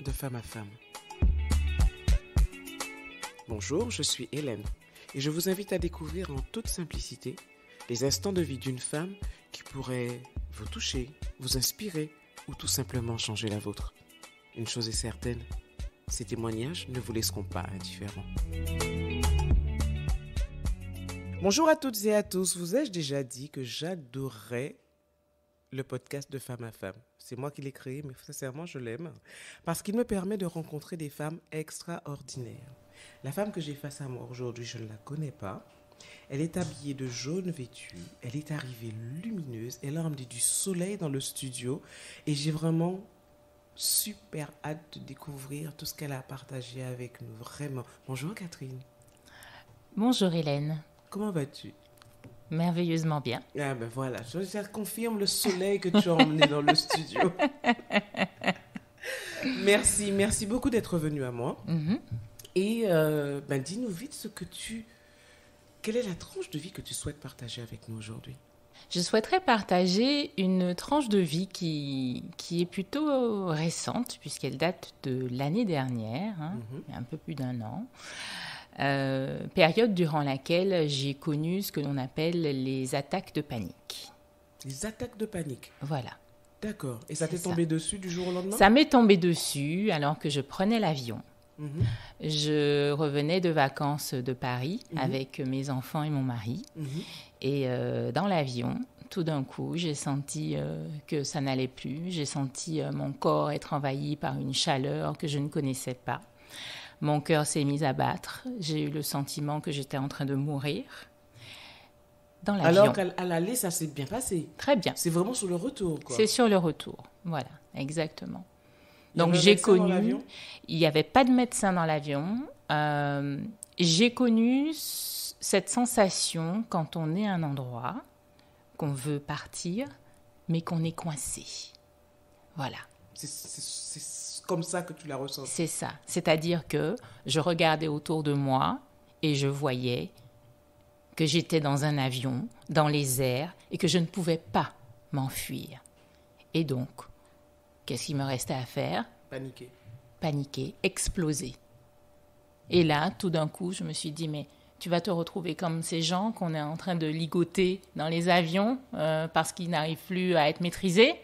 de femme à femme. Bonjour, je suis Hélène et je vous invite à découvrir en toute simplicité les instants de vie d'une femme qui pourrait vous toucher, vous inspirer ou tout simplement changer la vôtre. Une chose est certaine, ces témoignages ne vous laisseront pas indifférents. Bonjour à toutes et à tous, vous ai-je déjà dit que j'adorais le podcast de femme à femme? C'est moi qui l'ai créé, mais sincèrement, je l'aime parce qu'il me permet de rencontrer des femmes extraordinaires. La femme que j'ai face à moi aujourd'hui, je ne la connais pas. Elle est habillée de jaune vêtue, elle est arrivée lumineuse, elle a emmené du soleil dans le studio et j'ai vraiment super hâte de découvrir tout ce qu'elle a partagé avec nous, vraiment. Bonjour Catherine. Bonjour Hélène. Comment vas-tu? Merveilleusement bien. Ah ben voilà, ça confirme le soleil que tu as emmené dans le studio. Merci beaucoup d'être venue à moi. Et dis-nous vite quelle est la tranche de vie que tu souhaites partager avec nous aujourd'hui? Je souhaiterais partager une tranche de vie qui est plutôt récente, puisqu'elle date de l'année dernière, il y a un peu plus d'un an. Période durant laquelle j'ai connu ce que l'on appelle les attaques de panique. Les attaques de panique? Voilà. D'accord. Et ça t'est tombé dessus du jour au lendemain? Ça m'est tombé dessus alors que je prenais l'avion. Je revenais de vacances de Paris avec mes enfants et mon mari. Et dans l'avion, tout d'un coup, j'ai senti que ça n'allait plus. J'ai senti mon corps être envahi par une chaleur que je ne connaissais pas. Mon cœur s'est mis à battre. J'ai eu le sentiment que j'étais en train de mourir dans l'avion. Alors qu'à l'aller, ça s'est bien passé? Très bien. C'est vraiment sur le retour, quoi. C'est sur le retour, voilà, exactement. Donc j'ai connu... Il n'y avait pas de médecin dans l'avion. J'ai connu cette sensation quand on est à un endroit, qu'on veut partir, mais qu'on est coincé. Voilà. C'est comme ça que tu l'as ressenti? C'est ça. C'est-à-dire que je regardais autour de moi et je voyais que j'étais dans un avion, dans les airs, et que je ne pouvais pas m'enfuir. Et donc, qu'est-ce qu'il me restait à faire? Paniquer, exploser. Et là, tout d'un coup, je me suis dit, mais tu vas te retrouver comme ces gens qu'on est en train de ligoter dans les avions parce qu'ils n'arrivent plus à être maîtrisés.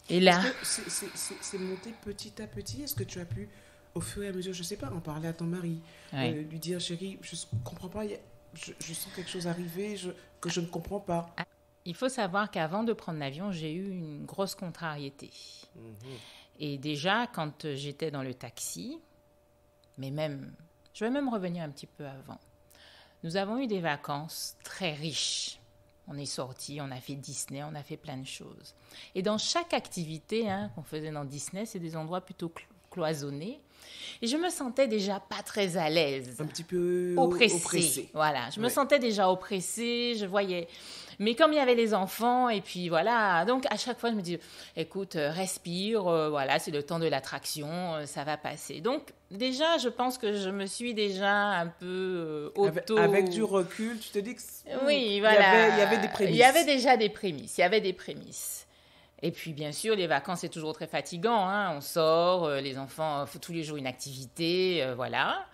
Et là... C'est monté petit à petit? Est-ce que tu as pu, au fur et à mesure, je ne sais pas, en parler à ton mari, lui dire, chérie, je ne comprends pas, je sens quelque chose arriver que je ne comprends pas? Il faut savoir qu'avant de prendre l'avion, j'ai eu une grosse contrariété. Et déjà, quand j'étais dans le taxi, je vais même revenir un petit peu avant, nous avons eu des vacances très riches. On est sortis, on a fait Disney, on a fait plein de choses. Et dans chaque activité qu'on faisait dans Disney, c'est des endroits plutôt cloisonnés. Et je me sentais déjà pas très à l'aise. Un petit peu oppressée. Voilà, je me sentais déjà oppressée, je voyais... Mais comme il y avait les enfants, et puis voilà, donc à chaque fois, je me dis, écoute, respire, voilà, c'est le temps de l'attraction, ça va passer. Donc déjà, je pense que je me suis déjà un peu Avec du recul, tu te dis que oui, voilà. Il y avait des prémices. Il y avait déjà des prémices, Et puis, bien sûr, les vacances, c'est toujours très fatigant. On sort, les enfants, faut tous les jours une activité, voilà.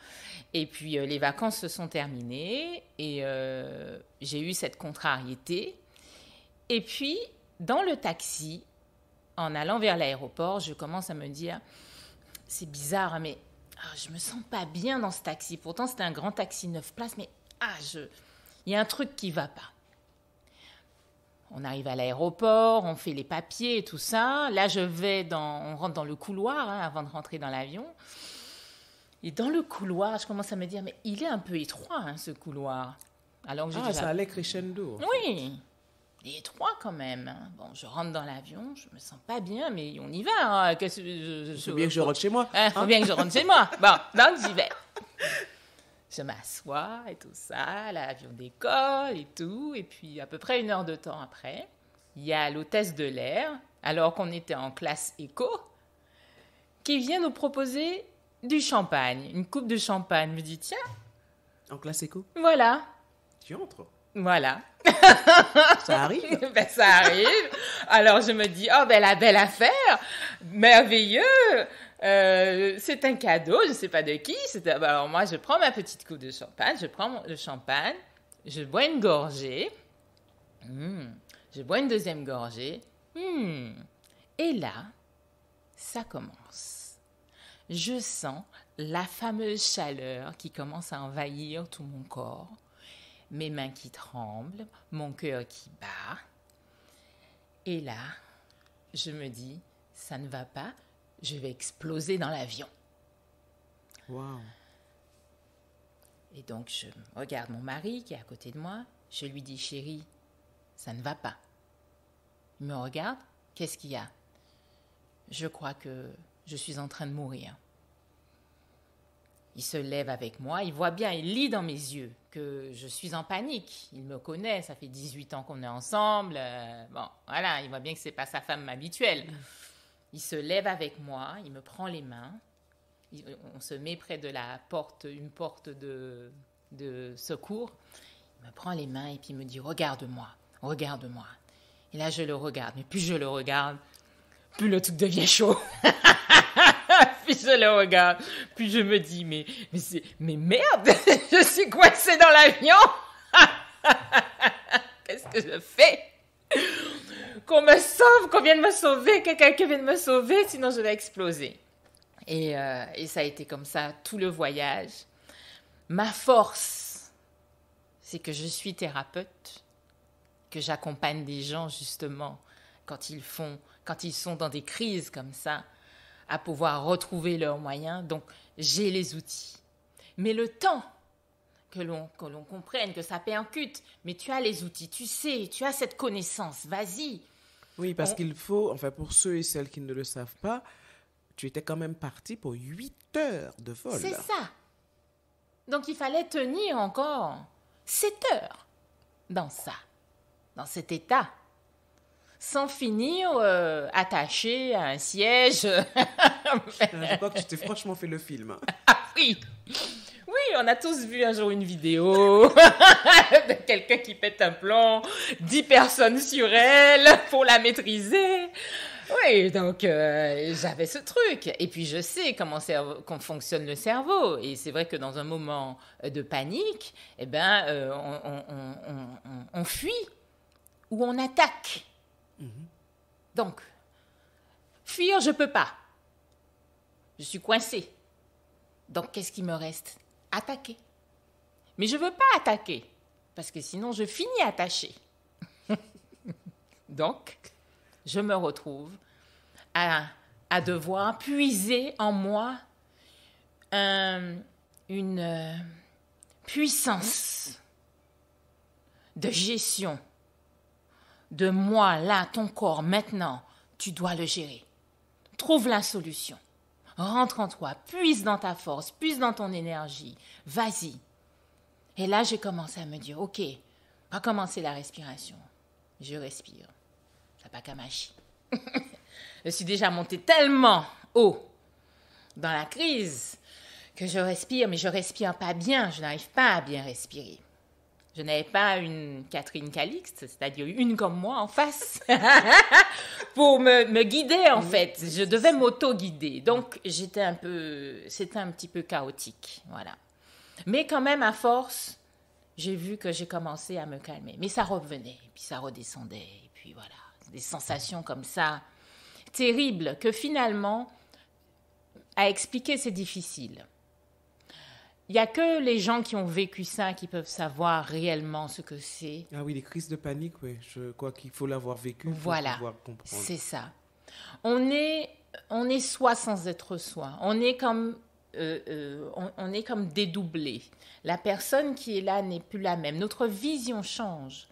Et puis, les vacances se sont terminées et j'ai eu cette contrariété. Et puis, dans le taxi, en allant vers l'aéroport, je commence à me dire, c'est bizarre, mais je me sens pas bien dans ce taxi. Pourtant, c'était un grand taxi 9 places, mais il y a un truc qui va pas. On arrive à l'aéroport, on fait les papiers et tout ça. Là, on rentre dans le couloir avant de rentrer dans l'avion. Et dans le couloir, je commence à me dire, mais il est un peu étroit, ce couloir. Alors que ça allait crescendo. Oui, il est étroit quand même. Bon, je rentre dans l'avion, je me sens pas bien, mais on y va. Il faut bien que je rentre chez moi. Faut bien que je rentre chez moi. Bon, donc j'y vais. Je m'assois et tout ça, l'avion décolle et tout. Et puis, à peu près 1 heure de temps après, il y a l'hôtesse de l'air, alors qu'on était en classe éco, qui vient nous proposer du champagne, une coupe de champagne. Je me dis, tiens. En classe éco? Voilà. Tu entres? Voilà. Ça arrive. Ben, ça arrive. Alors, je me dis, oh, ben, la belle affaire, merveilleux. C'est un cadeau, je ne sais pas de qui. Alors, moi, je prends ma petite coupe de champagne, je prends le champagne, je bois une gorgée. Je bois une deuxième gorgée. Et là, ça commence. Je sens la fameuse chaleur qui commence à envahir tout mon corps. Mes mains qui tremblent, mon cœur qui bat. Et là, je me dis, ça ne va pas, je vais exploser dans l'avion. Waouh. Et donc, je regarde mon mari qui est à côté de moi. Je lui dis, chérie, ça ne va pas. Il me regarde, qu'est-ce qu'il y a? Je crois que je suis en train de mourir. Il se lève avec moi, il voit bien, il lit dans mes yeux que je suis en panique. Il me connaît, ça fait 18 ans qu'on est ensemble. Bon, voilà, il voit bien que ce n'est pas sa femme habituelle. Il se lève avec moi, il me prend les mains. On se met près de la porte, une porte de secours. Il me prend les mains et puis il me dit, regarde-moi, regarde-moi. Et là, je le regarde. Mais plus je le regarde, plus le truc devient chaud. Puis je le regarde, puis je me dis, mais merde, je suis coincée dans l'avion. Qu'est-ce que je fais? Qu'on me sauve, qu'on vienne me sauver, que quelqu'un vienne me sauver, sinon je vais exploser. Et ça a été comme ça tout le voyage. Ma force, c'est que je suis thérapeute, que j'accompagne des gens justement quand ils sont dans des crises comme ça, à pouvoir retrouver leurs moyens. Donc, j'ai les outils. Mais le temps que l'on comprenne, que ça percute, mais tu as les outils, tu sais, tu as cette connaissance, vas-y. Oui, parce qu'il faut, enfin pour ceux et celles qui ne le savent pas, tu étais quand même parti pour 8 heures de vol. C'est ça. Donc, il fallait tenir encore 7 heures dans cet état. Sans finir attaché à un siège. Je crois que tu t'es franchement fait le film. Ah oui, on a tous vu un jour une vidéo de quelqu'un qui pète un plomb, 10 personnes sur elle pour la maîtriser. Oui, donc j'avais ce truc. Et puis je sais comment fonctionne le cerveau. Et c'est vrai que dans un moment de panique, eh ben, on fuit ou on attaque. Donc, fuir, je ne peux pas. Je suis coincée. Donc, qu'est-ce qui me reste? Attaquer. Mais je ne veux pas attaquer, parce que sinon, je finis attachée. Donc, je me retrouve à devoir puiser en moi une puissance de gestion de moi, là, ton corps, maintenant, tu dois le gérer. Trouve la solution. Rentre en toi, puise dans ta force, puise dans ton énergie. Vas-y. Et là, j'ai commencé à me dire, OK, on va commencer la respiration. Je respire. Ça n'a pas qu'à mâcher. Je suis déjà montée tellement haut dans la crise que je respire, mais je ne respire pas bien. Je n'arrive pas à bien respirer. Je n'avais pas une Catherine Calixte, c'est-à-dire une comme moi en face, pour me guider en fait. Je devais m'auto-guider. Donc, c'était un petit peu chaotique. Voilà. Mais quand même, à force, j'ai vu que j'ai commencé à me calmer. Mais ça revenait, puis ça redescendait. Et puis voilà, des sensations comme ça, terribles, que finalement, à expliquer, c'est difficile. Il n'y a que les gens qui ont vécu ça qui peuvent savoir réellement ce que c'est. Ah oui, les crises de panique, oui. Je crois qu'il faut l'avoir vécu pour pouvoir comprendre. C'est ça. On est soi sans être soi. On est comme dédoublé. La personne qui est là n'est plus la même. Notre vision change.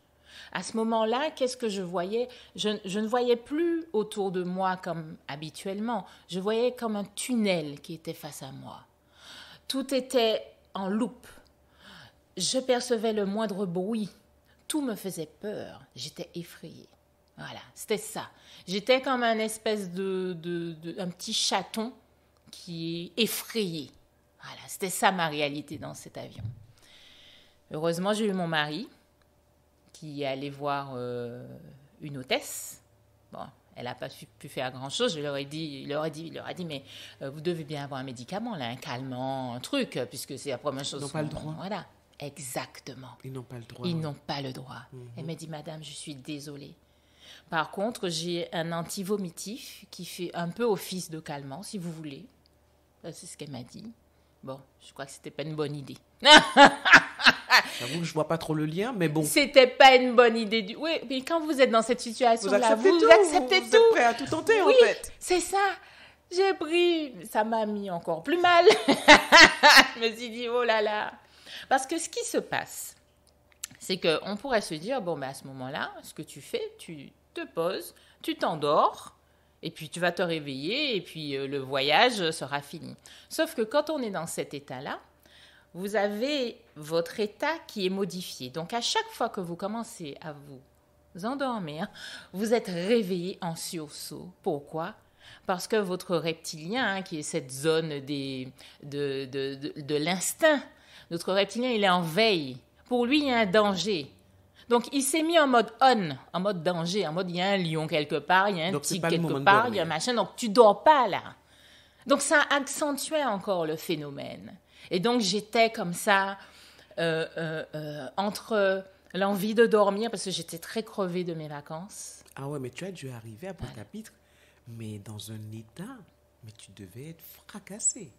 À ce moment-là, qu'est-ce que je voyais? Je ne voyais plus autour de moi comme habituellement. Je voyais comme un tunnel qui était face à moi. Tout était en loupe. Je percevais le moindre bruit. Tout me faisait peur. J'étais effrayée. Voilà, c'était ça. J'étais comme un espèce un petit chaton qui est effrayé. Voilà, c'était ça ma réalité dans cet avion. Heureusement, j'ai eu mon mari qui est allé voir une hôtesse. Bon, elle n'a pas pu faire grand-chose. Il leur a dit, mais vous devez bien avoir un médicament, là, un calmant, un truc, puisque c'est la première chose. Ils n'ont pas le droit. Voilà, exactement. Ils n'ont pas le droit. Ils n'ont pas le droit. Elle m'a dit, madame, je suis désolée. Par contre, j'ai un antivomitif qui fait un peu office de calmant, si vous voulez. C'est ce qu'elle m'a dit. Bon, je crois que c'était pas une bonne idée. J'avoue que je vois pas trop le lien, mais bon. C'était pas une bonne idée. Oui, mais quand vous êtes dans cette situation-là, vous acceptez tout. Vous êtes prêt à tout tenter, oui, en fait. C'est ça. J'ai pris... Ça m'a mis encore plus mal. Je me suis dit, oh là là. Parce que ce qui se passe, c'est qu'on pourrait se dire, bon, ben à ce moment-là, ce que tu fais, tu te poses, tu t'endors, et puis tu vas te réveiller, et puis le voyage sera fini. Sauf que quand on est dans cet état-là, vous avez votre état qui est modifié. Donc, à chaque fois que vous commencez à vous endormir, vous êtes réveillé en sursaut. Pourquoi ? Parce que votre reptilien, qui est cette zone de l'instinct, notre reptilien, il est en veille. Pour lui, il y a un danger. Donc, il s'est mis en mode on, en mode danger, en mode il y a un lion quelque part, il y a un tigre quelque part, il y a un machin. Donc, tu dors pas là. Donc, ça accentuait encore le phénomène. Et donc, j'étais comme ça, entre l'envie de dormir, parce que j'étais très crevée de mes vacances. Ah ouais, mais tu as dû arriver à Pointe-à-Pitre, mais dans un état, mais tu devais être fracassée.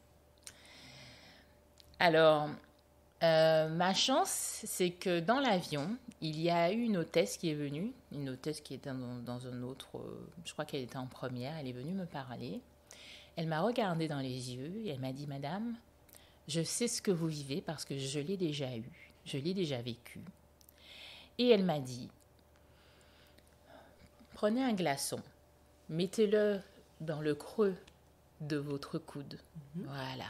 Alors, ma chance, c'est que dans l'avion, il y a eu une hôtesse qui est venue, une hôtesse qui était dans un autre, je crois qu'elle était en première, elle est venue me parler. Elle m'a regardée dans les yeux et elle m'a dit, madame, je sais ce que vous vivez parce que je l'ai déjà eu, je l'ai déjà vécu. Et elle m'a dit, prenez un glaçon, mettez-le dans le creux de votre coude. Voilà.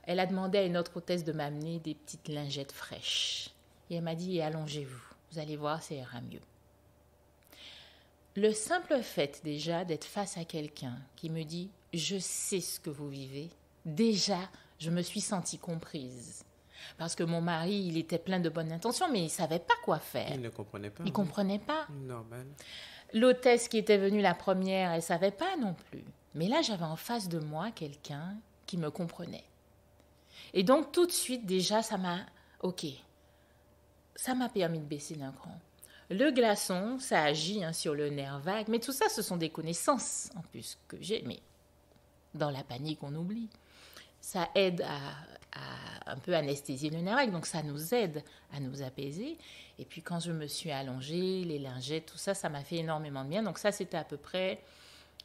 Elle a demandé à une autre hôtesse de m'amener des petites lingettes fraîches. Et elle m'a dit, et allongez-vous, vous allez voir, ça ira mieux. Le simple fait déjà d'être face à quelqu'un qui me dit, je sais ce que vous vivez, déjà, je me suis sentie comprise. Parce que mon mari, il était plein de bonnes intentions, mais il ne savait pas quoi faire. Il ne comprenait pas. Il ne comprenait pas. Normal. L'hôtesse qui était venue la première, elle ne savait pas non plus. Mais là, j'avais en face de moi quelqu'un qui me comprenait. Et donc, tout de suite, déjà, ça m'a permis de baisser d'un cran. Le glaçon, ça agit sur le nerf vague. Mais tout ça, ce sont des connaissances, en plus, que j'ai. Mais dans la panique, on oublie. Ça aide à un peu anesthésier le nerf vague. Donc, ça nous aide à nous apaiser. Et puis, quand je me suis allongée, les lingettes, tout ça, ça m'a fait énormément de bien. Donc, ça, c'était à peu près,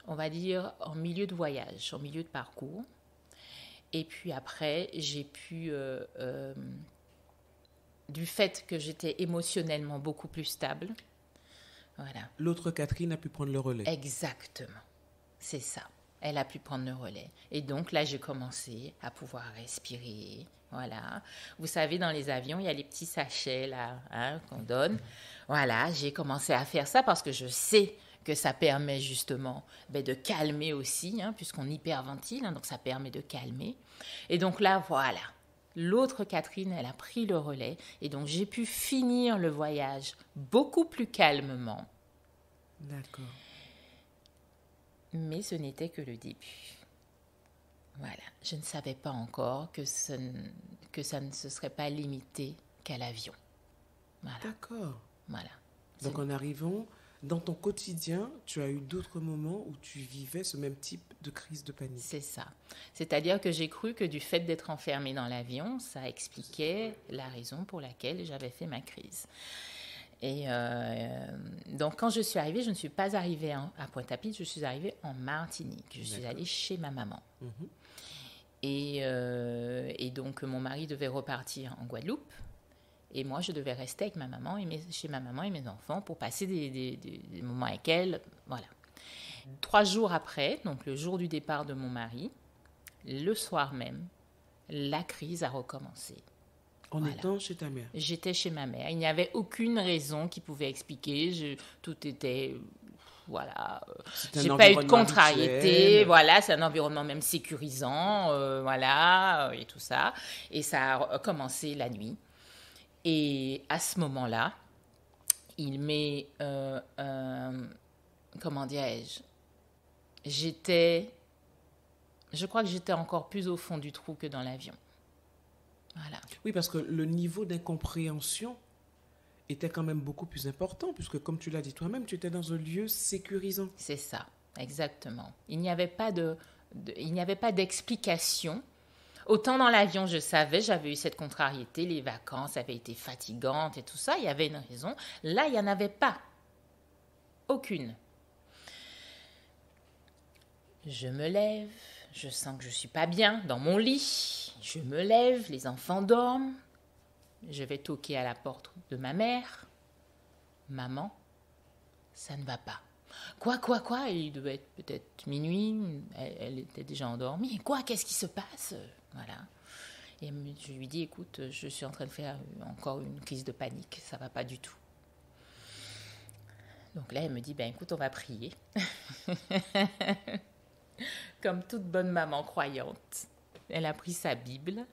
on va dire, en milieu de voyage, en milieu de parcours. Et puis après, j'ai pu, du fait que j'étais émotionnellement beaucoup plus stable, voilà. L'autre Catherine a pu prendre le relais. Exactement, c'est ça. Elle a pu prendre le relais. Et donc là, j'ai commencé à pouvoir respirer, voilà. Vous savez, dans les avions, il y a les petits sachets là, qu'on donne. Voilà, j'ai commencé à faire ça parce que je sais que ça permet justement de calmer aussi, puisqu'on hyperventile, donc ça permet de calmer. Et donc là, voilà, l'autre Catherine, elle a pris le relais, et donc j'ai pu finir le voyage beaucoup plus calmement. D'accord. Mais ce n'était que le début. Voilà, je ne savais pas encore que ça ne se serait pas limité qu'à l'avion. Voilà. D'accord. Voilà. Donc en arrivant... Dans ton quotidien, tu as eu d'autres moments où tu vivais ce même type de crise de panique. C'est ça. C'est-à-dire que j'ai cru que du fait d'être enfermée dans l'avion, ça expliquait la raison pour laquelle j'avais fait ma crise. Et donc, quand je suis arrivée, je ne suis pas arrivée à Pointe-à-Pitre, je suis arrivée en Martinique. Je suis allée chez ma maman. Et donc, mon mari devait repartir en Guadeloupe. Et moi, je devais rester avec ma maman chez ma maman et mes enfants pour passer des moments avec elle. Voilà. 3 jours après, donc le jour du départ de mon mari, le soir même, la crise a recommencé. En étant chez ta mère? J'étais chez ma mère. Il n'y avait aucune raison qui pouvait expliquer. Tout était... Voilà. J'ai pas eu de contrariété. Voilà, c'est un environnement même sécurisant. Voilà, et tout ça. Et ça a commencé la nuit. Et à ce moment-là, il m'est... comment dirais-je? Je crois que j'étais encore plus au fond du trou que dans l'avion. Voilà. Oui, parce que le niveau d'incompréhension était quand même beaucoup plus important, puisque comme tu l'as dit toi-même, tu étais dans un lieu sécurisant. C'est ça, exactement. Il n'y avait pas d'explication. Autant dans l'avion, je savais, j'avais eu cette contrariété, les vacances avaient été fatigantes et tout ça, il y avait une raison. Là, il n'y en avait pas. Aucune. Je me lève, je sens que je ne suis pas bien dans mon lit. Je me lève, les enfants dorment. Je vais toquer à la porte de ma mère. Maman, ça ne va pas. Quoi? Il devait être peut-être minuit. Elle était déjà endormie. Quoi? Qu'est-ce qui se passe? Voilà. Et je lui dis, écoute, je suis en train de faire encore une crise de panique. Ça ne va pas du tout. Donc là, elle me dit, ben écoute, on va prier. Comme toute bonne maman croyante. Elle a pris sa Bible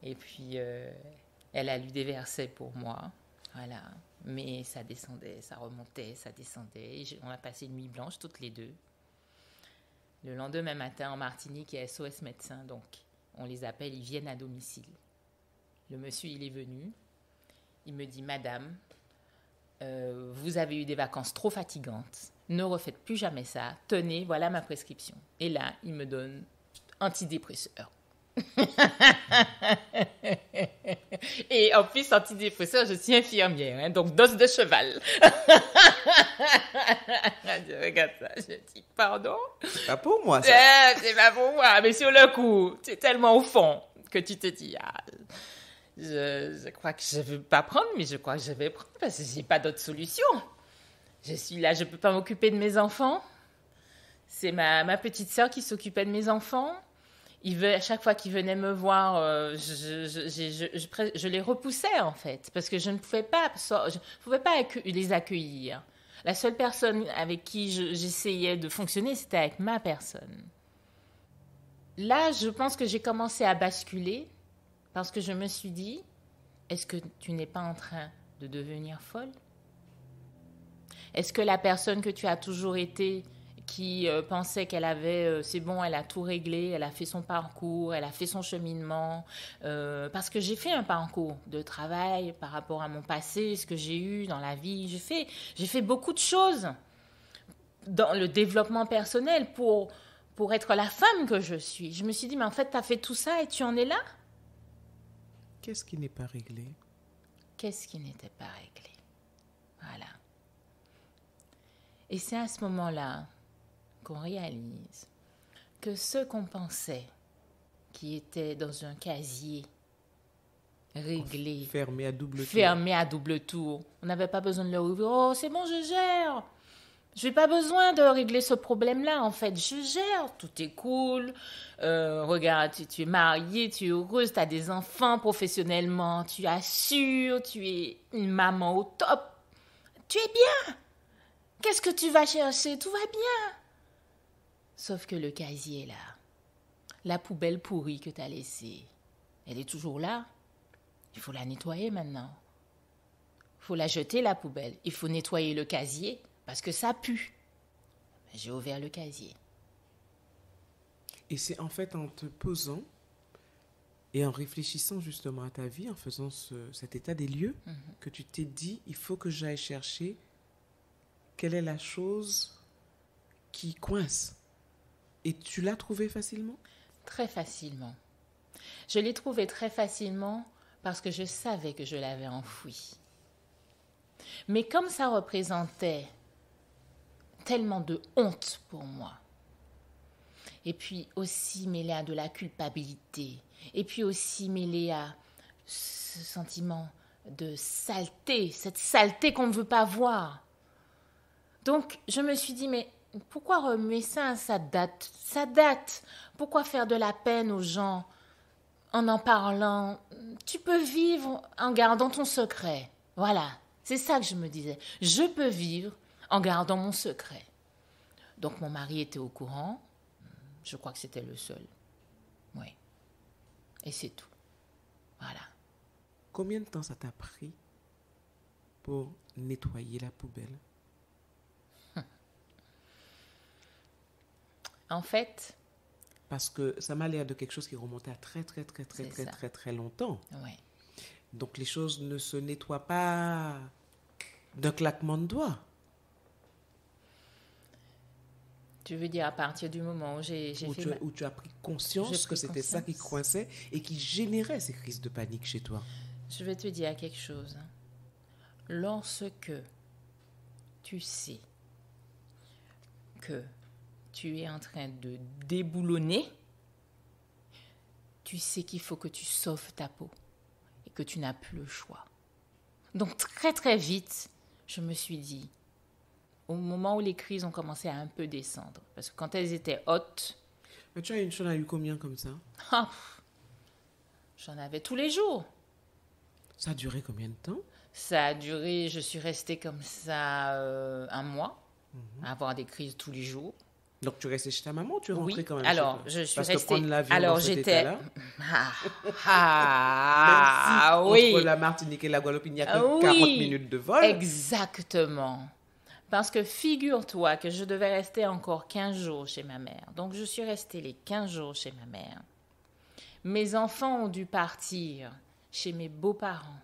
et puis elle a lu des versets pour moi. Voilà. Mais ça descendait, ça remontait, ça descendait. Et on a passé une nuit blanche toutes les deux. Le lendemain matin, en Martinique, il y a SOS médecins, donc on les appelle, ils viennent à domicile. Le monsieur, il est venu. Il me dit, Madame, vous avez eu des vacances trop fatigantes. Ne refaites plus jamais ça. Tenez, voilà ma prescription. Et là, il me donne antidépresseur. Et en plus, antidépresseur, je suis infirmière, hein, donc dose de cheval. Je regarde ça, je dis pardon. C'est pas pour moi, ça. C'est pas pour moi, mais sur le coup, tu es tellement au fond que tu te dis, je crois que je ne veux pas prendre, mais je crois que je vais prendre parce que je n'ai pas d'autre solution. Je suis là, je ne peux pas m'occuper de mes enfants. C'est ma petite sœur qui s'occupait de mes enfants. À chaque fois qu'ils venaient me voir, je les repoussais en fait, parce que je ne pouvais pas les accueillir. La seule personne avec qui j'essayais de fonctionner, c'était avec ma personne. Là, je pense que j'ai commencé à basculer, parce que je me suis dit, est-ce que tu n'es pas en train de devenir folle? Est-ce que la personne que tu as toujours été, qui pensait qu'elle avait, c'est bon, elle a tout réglé, elle a fait son parcours, elle a fait son cheminement, parce que j'ai fait un parcours de travail par rapport à mon passé, ce que j'ai eu dans la vie, j'ai fait beaucoup de choses dans le développement personnel pour être la femme que je suis. Je me suis dit, mais en fait, tu as fait tout ça et tu en es là? Qu'est-ce qui n'est pas réglé? Qu'est-ce qui n'était pas réglé? Voilà. Et c'est à ce moment-là qu'on réalise que ce qu'on pensait qui était dans un casier réglé, fermé à double tour, on n'avait pas besoin de le rouvrir. Oh, c'est bon, je gère. Je n'ai pas besoin de régler ce problème-là, en fait. Je gère, tout est cool. Regarde, tu es mariée, tu es heureuse, tu as des enfants professionnellement, tu assures, tu es une maman au top. Tu es bien. Qu'est-ce que tu vas chercher? Tout va bien. Sauf que le casier, là, la poubelle pourrie que tu as laissée, elle est toujours là. Il faut la nettoyer maintenant. Il faut la jeter, la poubelle. Il faut nettoyer le casier parce que ça pue. J'ai ouvert le casier. Et c'est en fait en te posant et en réfléchissant justement à ta vie, en faisant cet état des lieux, que tu t'es dit, il faut que j'aille chercher quelle est la chose qui coince. Et tu l'as trouvé facilement? Très facilement. Je l'ai trouvé très facilement parce que je savais que je l'avais enfoui. Mais comme ça représentait tellement de honte pour moi, et puis aussi mêlé à de la culpabilité, et puis aussi mêlé à ce sentiment de saleté, cette saleté qu'on ne veut pas voir. Donc, je me suis dit, mais pourquoi remuer ça? Ça date. Ça date. Pourquoi faire de la peine aux gens en parlant? Tu peux vivre en gardant ton secret. Voilà. C'est ça que je me disais. Je peux vivre en gardant mon secret. Donc, mon mari était au courant. Je crois que c'était le seul. Oui. Et c'est tout. Voilà. Combien de temps ça t'a pris pour nettoyer la poubelle? En fait, Parce que ça m'a l'air de quelque chose qui remontait à très, très, très, très, C'est très, ça. très, très longtemps. ouais. Donc les choses ne se nettoient pas d'un claquement de doigts. Tu veux dire à partir du moment où j'ai fait Où tu as pris conscience J'ai que pris c'était ça qui conscience. coinçait et qui générait ces crises de panique chez toi. Je vais te dire quelque chose. Lorsque tu sais que tu es en train de déboulonner, tu sais qu'il faut que tu sauves ta peau et que tu n'as plus le choix. Donc très très vite, je me suis dit, au moment où les crises ont commencé à un peu descendre, parce que quand elles étaient hautes, Mais tu as eu combien comme ça? ah, j'en avais tous les jours. Ça a duré combien de temps? Ça a duré, je suis restée comme ça un mois, à avoir des crises tous les jours. Donc tu restais chez ta maman ou tu rentrais Oui, quand même alors chez toi? je suis Parce restée. que prendre l'avion Alors dans cet j'étais. état-là, Ah, même si oui. entre la Martinique et la Guadeloupe, il n'y a que Oui, 40 minutes de vol. Exactement. Parce que figure-toi que je devais rester encore 15 jours chez ma mère. Donc je suis restée les 15 jours chez ma mère. Mes enfants ont dû partir chez mes beaux-parents.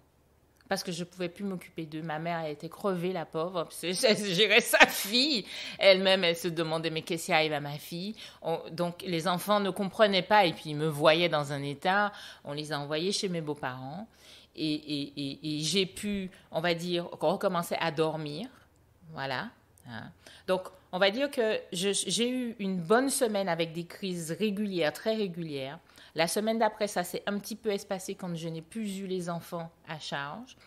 Parce que je ne pouvais plus m'occuper d'eux. Ma mère, elle était crevée, la pauvre. Parce que elle gérait sa fille. Elle-même, elle se demandait, mais qu'est-ce qui arrive à ma fille? Donc, les enfants ne comprenaient pas. Et puis, ils me voyaient dans un état. On les a envoyés chez mes beaux-parents. Et j'ai pu, on va dire, recommencer à dormir. Voilà. Hein. Donc, on va dire que j'ai eu une bonne semaine avec des crises régulières, très régulières. La semaine d'après, ça s'est un petit peu espacé quand je n'ai plus eu les enfants à charge.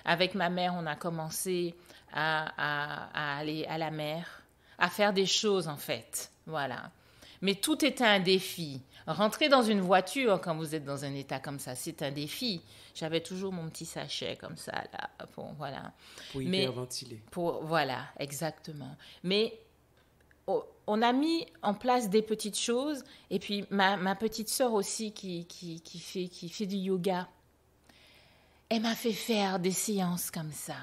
Avec ma mère, on a commencé à aller à la mer, à faire des choses en fait. Voilà. Mais tout était un défi. Rentrer dans une voiture quand vous êtes dans un état comme ça, c'est un défi. J'avais toujours mon petit sachet comme ça, là. Bon, voilà. Pour Mais hyperventiler. voilà, exactement. Mais on a mis en place des petites choses. Et puis, ma petite sœur aussi, qui fait du yoga, elle m'a fait faire des séances comme ça.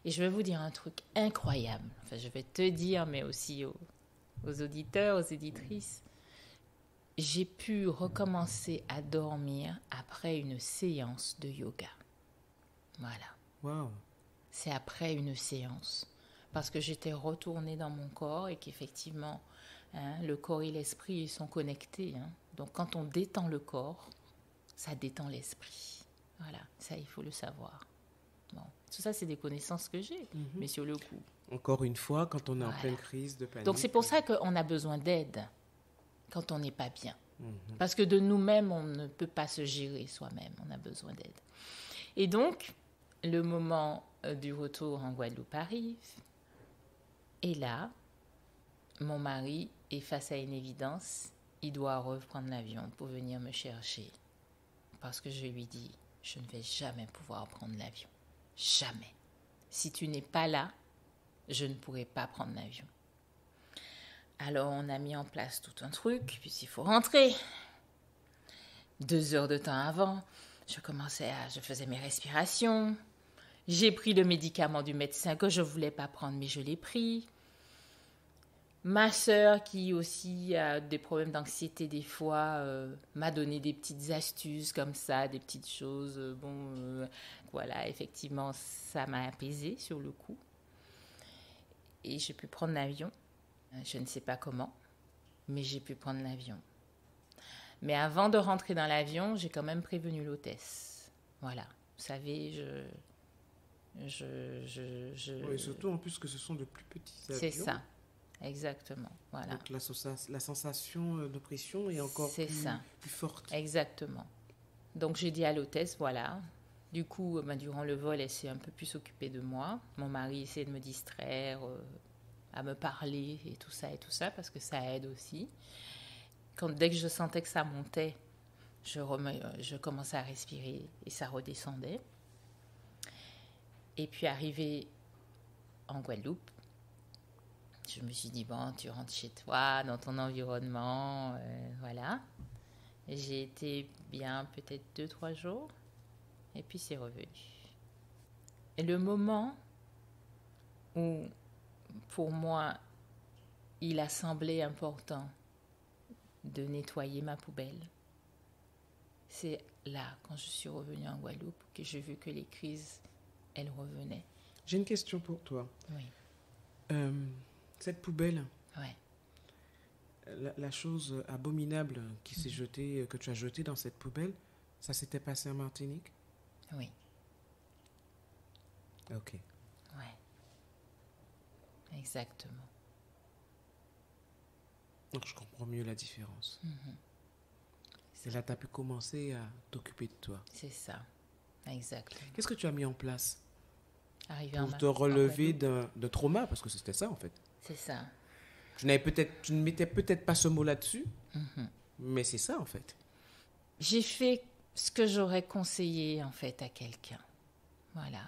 Et je vais vous dire un truc incroyable. Enfin, je vais te dire, mais aussi aux auditeurs, aux éditrices. J'ai pu recommencer à dormir après une séance de yoga. Voilà. Waouh. C'est après une séance. Parce que j'étais retournée dans mon corps et qu'effectivement, hein, le corps et l'esprit, ils sont connectés. Hein. Donc, quand on détend le corps, ça détend l'esprit. Voilà, ça, il faut le savoir. Bon. Tout ça, c'est des connaissances que j'ai, mais sur le coup. Encore une fois, quand on est en Voilà. pleine crise de panique. Donc, c'est pour ça qu'on a besoin d'aide quand on n'est pas bien. Parce que de nous-mêmes, on ne peut pas se gérer soi-même. On a besoin d'aide. Et donc, le moment du retour en Guadeloupe arrive. Et là, mon mari est face à une évidence. Il doit reprendre l'avion pour venir me chercher. Parce que je lui dis, je ne vais jamais pouvoir prendre l'avion. Jamais. Si tu n'es pas là, je ne pourrai pas prendre l'avion. Alors, on a mis en place tout un truc, puisqu'il faut rentrer. 2 heures de temps avant, je faisais mes respirations. J'ai pris le médicament du médecin que je ne voulais pas prendre, mais je l'ai pris. Ma sœur, qui aussi a des problèmes d'anxiété des fois, m'a donné des petites astuces comme ça, des petites choses. Voilà, effectivement, ça m'a apaisée sur le coup. Et j'ai pu prendre l'avion. Je ne sais pas comment, mais j'ai pu prendre l'avion. Mais avant de rentrer dans l'avion, j'ai quand même prévenu l'hôtesse. Voilà, vous savez, Oui, surtout en plus que ce sont de plus petits avions. C'est ça, exactement. Voilà. Donc la sensation de pression est encore plus forte. Exactement. Donc j'ai dit à l'hôtesse, voilà. Du coup, durant le vol, elle s'est un peu plus occupée de moi. Mon mari essayait de me distraire, à me parler et tout ça, parce que ça aide aussi. Dès que je sentais que ça montait, je commençais à respirer et ça redescendait. Et puis arrivé en Guadeloupe, je me suis dit, bon, tu rentres chez toi, dans ton environnement, voilà. Et j'ai été bien peut-être 2-3 jours, et puis c'est revenu. le moment où, pour moi, il a semblé important de nettoyer ma poubelle, c'est là, quand je suis revenue en Guadeloupe, que j'ai vu que les crises, elles revenaient. J'ai une question pour toi. Oui. Cette poubelle, Ouais. la chose abominable qui s'est jetée, que tu as jetée dans cette poubelle, ça s'était passé en Martinique? Oui. Ok. Ouais. Exactement. Donc, je comprends mieux la différence. Et là, tu as pu commencer à t'occuper de toi. C'est ça. Exactement. Qu'est-ce que tu as mis en place Arrivé pour te relever de trauma? Parce que c'était ça, en fait. C'est ça. Tu ne mettais peut-être pas ce mot là-dessus, mais c'est ça, en fait. J'ai fait ce que j'aurais conseillé, en fait, à quelqu'un. Voilà.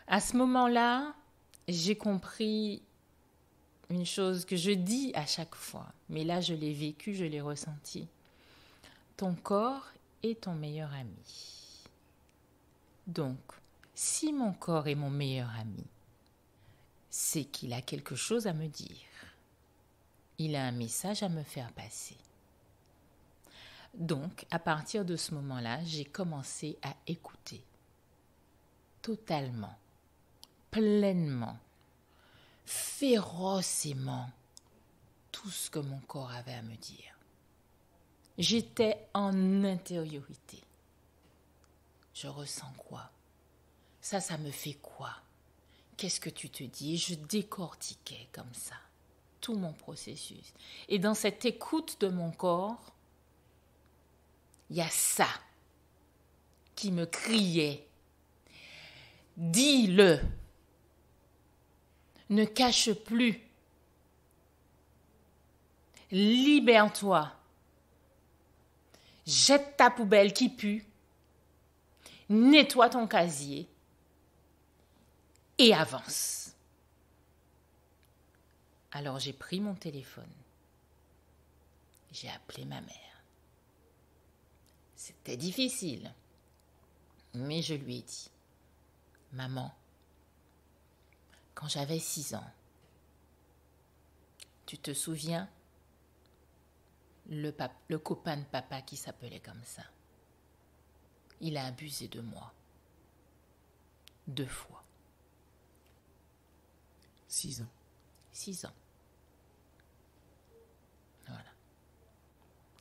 À ce moment-là, j'ai compris une chose que je dis à chaque fois, mais là, je l'ai vécu, je l'ai ressenti. Ton corps est ton meilleur ami. Donc, si mon corps est mon meilleur ami, c'est qu'il a quelque chose à me dire. Il a un message à me faire passer. Donc, à partir de ce moment-là, j'ai commencé à écouter totalement, pleinement, férocement tout ce que mon corps avait à me dire. J'étais en intériorité. Je ressens quoi? Ça me fait quoi? Qu'est-ce que tu te dis? Je décortiquais comme ça tout mon processus. Et dans cette écoute de mon corps, il y a ça qui me criait. Dis-le. Ne cache plus. Libère-toi. Jette ta poubelle qui pue. Nettoie ton casier. Et avance. Alors j'ai pris mon téléphone. J'ai appelé ma mère. C'était difficile. Mais je lui ai dit, maman, quand j'avais 6 ans, tu te souviens, le copain de papa qui s'appelait comme ça, il a abusé de moi 2 fois. 6 ans. 6 ans. Voilà,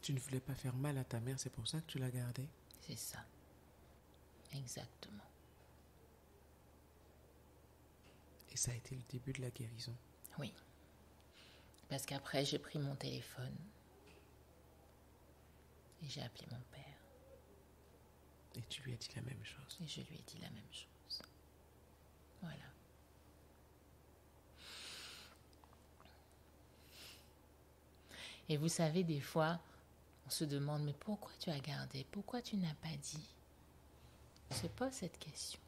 Tu ne voulais pas faire mal à ta mère, c'est pour ça que tu l'as gardée? c'est ça. Exactement. Et ça a été le début de la guérison. Oui. Parce qu'après, j'ai pris mon téléphone et j'ai appelé mon père. Et tu lui as dit la même chose. Et je lui ai dit la même chose. Voilà. Et vous savez, des fois, on se demande, mais pourquoi tu as gardé? Pourquoi tu n'as pas dit? On se pose cette question.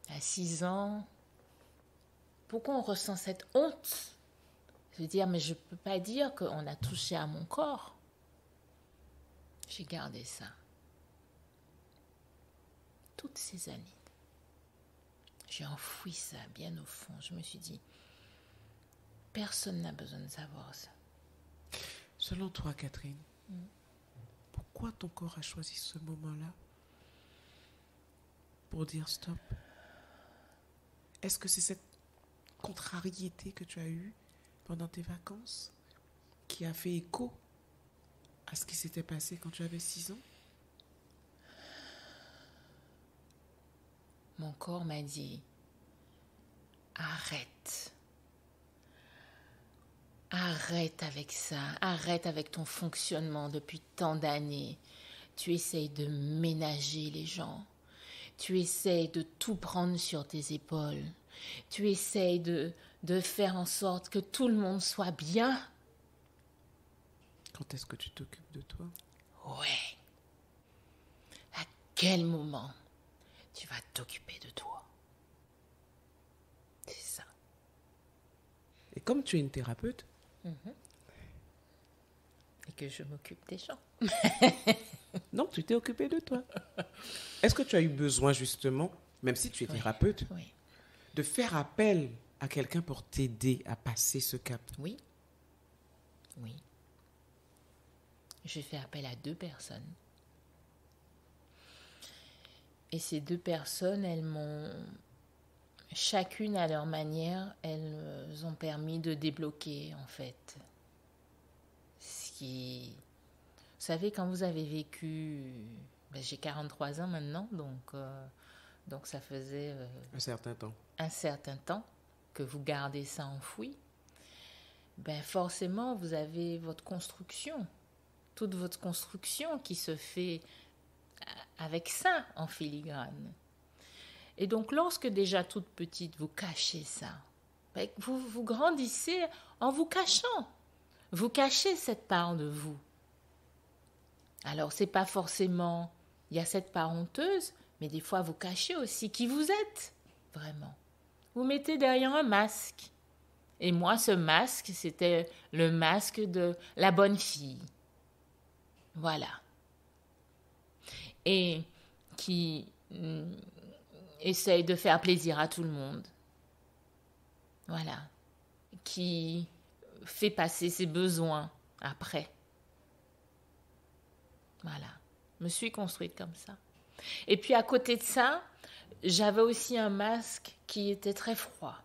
À 6 ans, pourquoi on ressent cette honte? Je veux dire, mais je ne peux pas dire qu'on a touché à mon corps. J'ai gardé ça. Toutes ces années. J'ai enfoui ça bien au fond. Je me suis dit, personne n'a besoin de savoir ça. Selon toi, Catherine, pourquoi ton corps a choisi ce moment-là pour dire stop? Est-ce que c'est cette contrariété que tu as eue pendant tes vacances qui a fait écho à ce qui s'était passé quand tu avais 6 ans? Mon corps m'a dit, arrête. Arrête avec ça. Arrête avec ton fonctionnement depuis tant d'années. Tu essayes de ménager les gens. Tu essayes de tout prendre sur tes épaules. Tu essayes de faire en sorte que tout le monde soit bien. Quand est-ce que tu t'occupes de toi? Ouais. À quel moment tu vas t'occuper de toi? C'est ça. Et comme tu es une thérapeute, Et que je m'occupe des gens. non, tu t'es occupée de toi. Est-ce que tu as eu besoin justement même si tu es Oui. thérapeute, Oui. de faire appel à quelqu'un pour t'aider à passer ce cap. Oui. Oui. J'ai fait appel à 2 personnes. Et ces 2 personnes, elles m'ont, chacune à leur manière, elles ont permis de débloquer, en fait. Ce qui... Vous savez, quand vous avez vécu... j'ai 43 ans maintenant, donc ça faisait Un certain temps. un certain temps que vous gardez ça enfoui. Forcément, vous avez votre construction, toute votre construction qui se fait avec ça en filigrane. Et donc, lorsque déjà toute petite, vous cachez ça, vous grandissez en vous cachant. Vous cachez cette part de vous. Alors, c'est pas forcément, il y a cette part honteuse, mais des fois, vous cachez aussi qui vous êtes, vraiment. Vous mettez derrière un masque. Et moi, ce masque, c'était le masque de la bonne fille. Voilà. Et qui essaye de faire plaisir à tout le monde. Voilà. Qui fait passer ses besoins après. Voilà. Je me suis construite comme ça. Et puis à côté de ça, j'avais aussi un masque qui était très froid.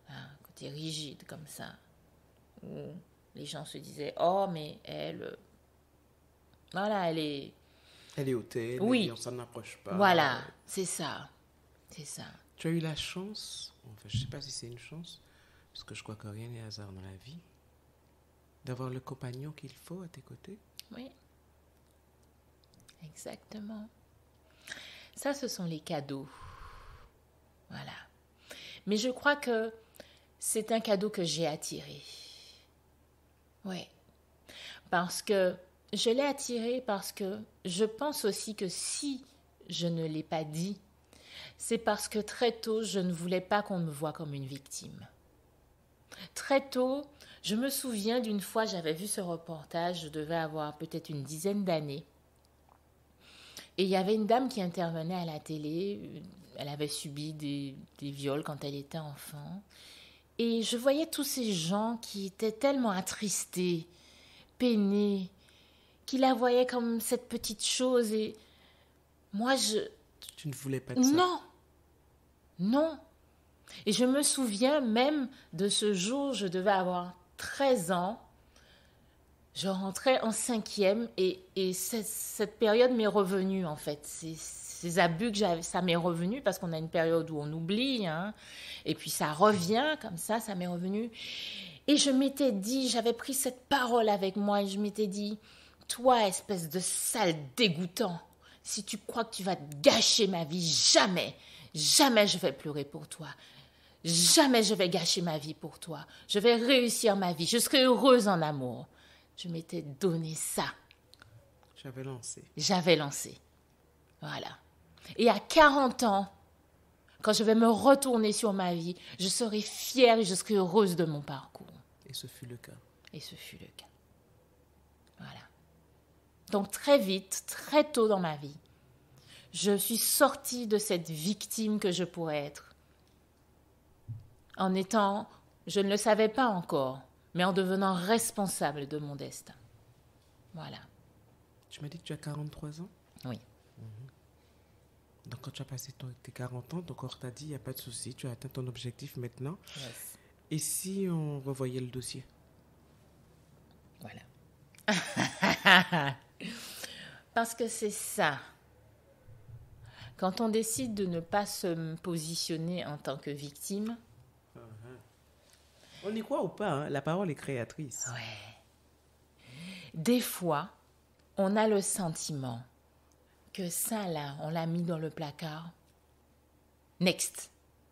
Un côté rigide comme ça. Où les gens se disaient, oh mais elle... Voilà, elle est... Elle est hautaine, oui. On s'en approche pas. Voilà, c'est ça. C'est ça. Tu as eu la chance, enfin je ne sais pas si c'est une chance, parce que je crois que rien n'est hasard dans la vie, d'avoir le compagnon qu'il faut à tes côtés. Oui. Exactement. Ça, ce sont les cadeaux. Voilà. Mais je crois que c'est un cadeau que j'ai attiré. Oui. Parce que je l'ai attiré parce que je pense aussi que si je ne l'ai pas dit, c'est parce que très tôt, je ne voulais pas qu'on me voie comme une victime. Très tôt, je me souviens d'une fois, j'avais vu ce reportage, je devais avoir peut-être une dizaine d'années. Et il y avait une dame qui intervenait à la télé. Elle avait subi des viols quand elle était enfant. Et je voyais tous ces gens qui étaient tellement attristés, peinés, qui la voyaient comme cette petite chose. Et moi, Tu ne voulais pas de ça? Non. Non. Et je me souviens même de ce jour, je devais avoir 13 ans. Je rentrais en 5e et cette période m'est revenue en fait. Ces abus que j'avais, ça m'est revenu parce qu'on a une période où on oublie. Hein, et puis ça revient comme ça m'est revenu. Et je m'étais dit, j'avais pris cette parole avec moi et je m'étais dit, toi espèce de sale dégoûtant, si tu crois que tu vas gâcher ma vie, jamais je vais pleurer pour toi. Jamais je vais gâcher ma vie pour toi. Je vais réussir ma vie. Je serai heureuse en amour. Je m'étais donné ça. J'avais lancé. Voilà. Et à 40 ans, quand je vais me retourner sur ma vie, je serai fière et je serai heureuse de mon parcours. Et ce fut le cas. Voilà. Donc très vite, très tôt dans ma vie, je suis sortie de cette victime que je pourrais être. En étant, je ne le savais pas encore, mais en devenant responsable de mon destin. Voilà. Tu m'as dit que tu as 43 ans? Oui. Donc quand tu as passé tes 40 ans, ton corps t'a dit, il n'y a pas de souci, tu as atteint ton objectif maintenant. Yes. Et si on revoyait le dossier? Voilà. Parce que c'est ça. Quand on décide de ne pas se positionner en tant que victime... On y croit ou pas, hein? La parole est créatrice. Ouais. Des fois, on a le sentiment que ça, là, on l'a mis dans le placard. Next.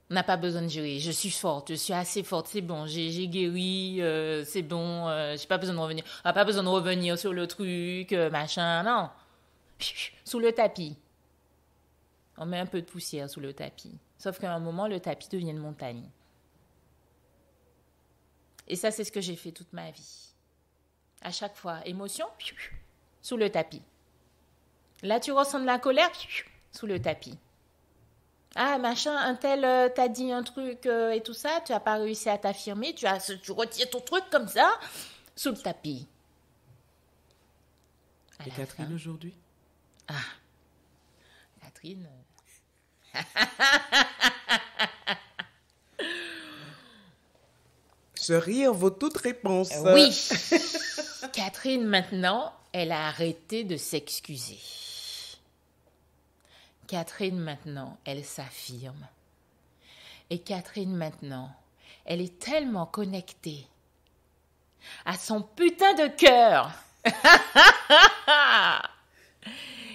On n'a pas besoin de gérer. Je suis forte, je suis assez forte, c'est bon, j'ai guéri, c'est bon, j'ai pas besoin de revenir. On n'a pas besoin de revenir sur le truc, machin, non. Sous le tapis. On met un peu de poussière sous le tapis. Sauf qu'à un moment, le tapis devient une montagne. Et ça, c'est ce que j'ai fait toute ma vie. À chaque fois, émotion, sous le tapis. Là, tu ressens de la colère, sous le tapis. Ah, machin, un tel t'a dit un truc et tout ça, tu n'as pas réussi à t'affirmer, tu retires ton truc comme ça, sous le tapis. Et Catherine aujourd'hui? Catherine... Ce rire vaut toute réponse. Oui. Catherine, maintenant, elle a arrêté de s'excuser. Catherine, maintenant, elle s'affirme. Et Catherine, maintenant, elle est tellement connectée à son putain de cœur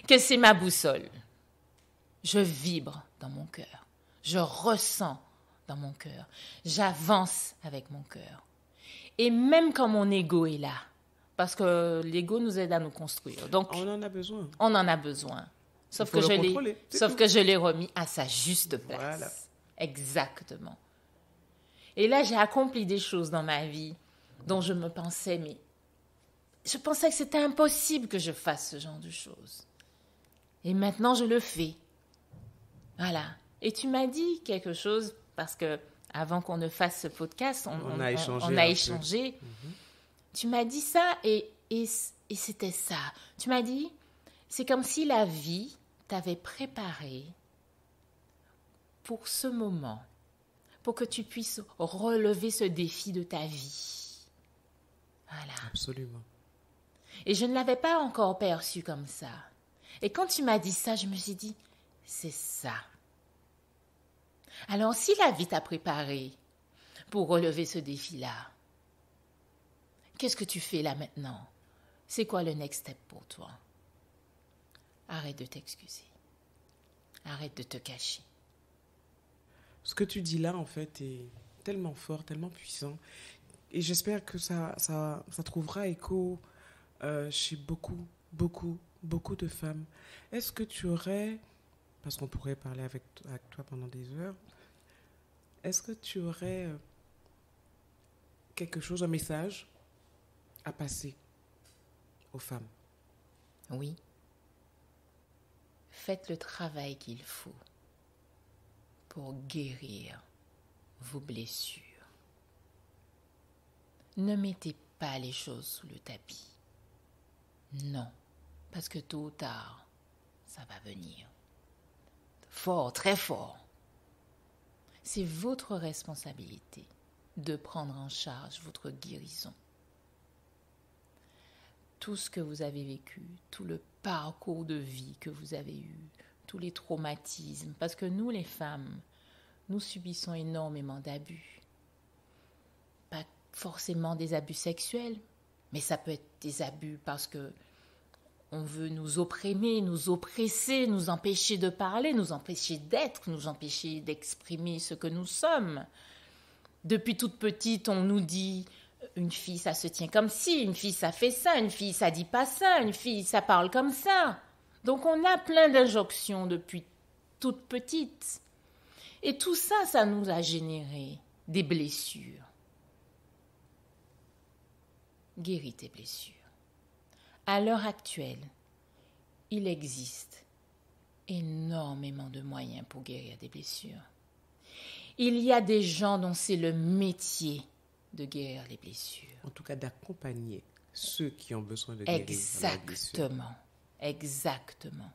que c'est ma boussole. Je vibre dans mon cœur. Je ressens dans mon cœur. J'avance avec mon cœur. Et même quand mon ego est là, parce que l'ego nous aide à nous construire. Donc, on en a besoin. On en a besoin. Sauf que je l'ai remis à sa juste place. Voilà. Exactement. Et là, j'ai accompli des choses dans ma vie dont je me pensais, mais je pensais que c'était impossible que je fasse ce genre de choses. Et maintenant, je le fais. Voilà. Et tu m'as dit quelque chose, parce que avant qu'on ne fasse ce podcast, on a échangé. Mm-hmm. Tu m'as dit ça et c'était ça. Tu m'as dit, c'est comme si la vie t'avait préparé pour ce moment, pour que tu puisses relever ce défi de ta vie. Voilà. Absolument. Et je ne l'avais pas encore perçu comme ça. Et quand tu m'as dit ça, je me suis dit, c'est ça. Alors, si la vie t'a préparé pour relever ce défi-là, qu'est-ce que tu fais là maintenant? C'est quoi le next step pour toi? Arrête de t'excuser. Arrête de te cacher. Ce que tu dis là, en fait, est tellement fort, tellement puissant. Et j'espère que ça trouvera écho chez beaucoup de femmes. Est-ce que tu aurais, parce qu'on pourrait parler avec toi pendant des heures, est-ce que tu aurais quelque chose, un message à passer aux femmes? Oui. Faites le travail qu'il faut pour guérir vos blessures. Ne mettez pas les choses sous le tapis. Non, parce que tôt ou tard, ça va venir. Fort, très fort. C'est votre responsabilité de prendre en charge votre guérison. Tout ce que vous avez vécu, tout le parcours de vie que vous avez eu, tous les traumatismes, parce que nous, les femmes, nous subissons énormément d'abus. Pas forcément des abus sexuels, mais ça peut être des abus parce que on veut nous opprimer, nous oppresser, nous empêcher de parler, nous empêcher d'être, nous empêcher d'exprimer ce que nous sommes. Depuis toute petite, on nous dit une fille, ça se tient comme ci, une fille, ça fait ça, une fille, ça dit pas ça, une fille, ça parle comme ça. Donc on a plein d'injonctions depuis toute petite. Et tout ça, ça nous a généré des blessures. Guéris tes blessures. À l'heure actuelle, il existe énormément de moyens pour guérir des blessures. Il y a des gens dont c'est le métier de guérir les blessures. En tout cas, d'accompagner ceux qui ont besoin de guérir leurs blessures. Exactement.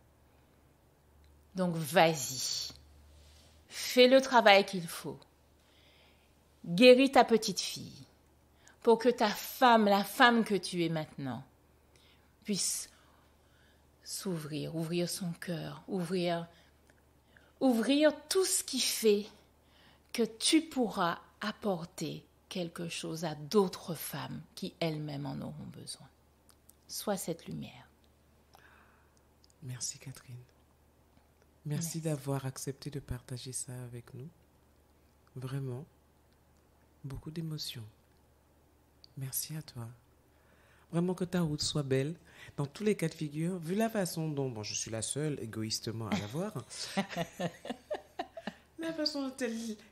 Donc, vas-y. Fais le travail qu'il faut. Guéris ta petite fille pour que ta femme, la femme que tu es maintenant, puisse s'ouvrir, ouvrir son cœur, ouvrir tout ce qui fait que tu pourras apporter quelque chose à d'autres femmes qui elles-mêmes en auront besoin. Sois cette lumière. Merci Catherine. Merci d'avoir accepté de partager ça avec nous. Vraiment, beaucoup d'émotions. Merci à toi. Vraiment que ta route soit belle, dans tous les cas de figure, vu la façon dont, je suis la seule égoïstement à la voir, la façon dont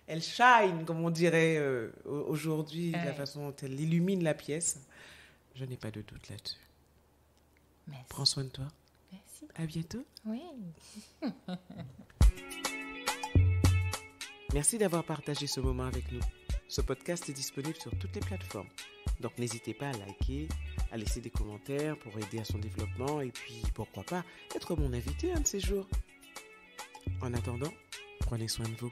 elle shine, comme on dirait aujourd'hui, la façon dont elle illumine la pièce, je n'ai pas de doute là-dessus. Merci. Prends soin de toi. Merci. À bientôt. Oui. Merci d'avoir partagé ce moment avec nous. Ce podcast est disponible sur toutes les plateformes. Donc n'hésitez pas à liker, à laisser des commentaires pour aider à son développement et puis pourquoi pas être mon invité un de ces jours. En attendant, prenez soin de vous.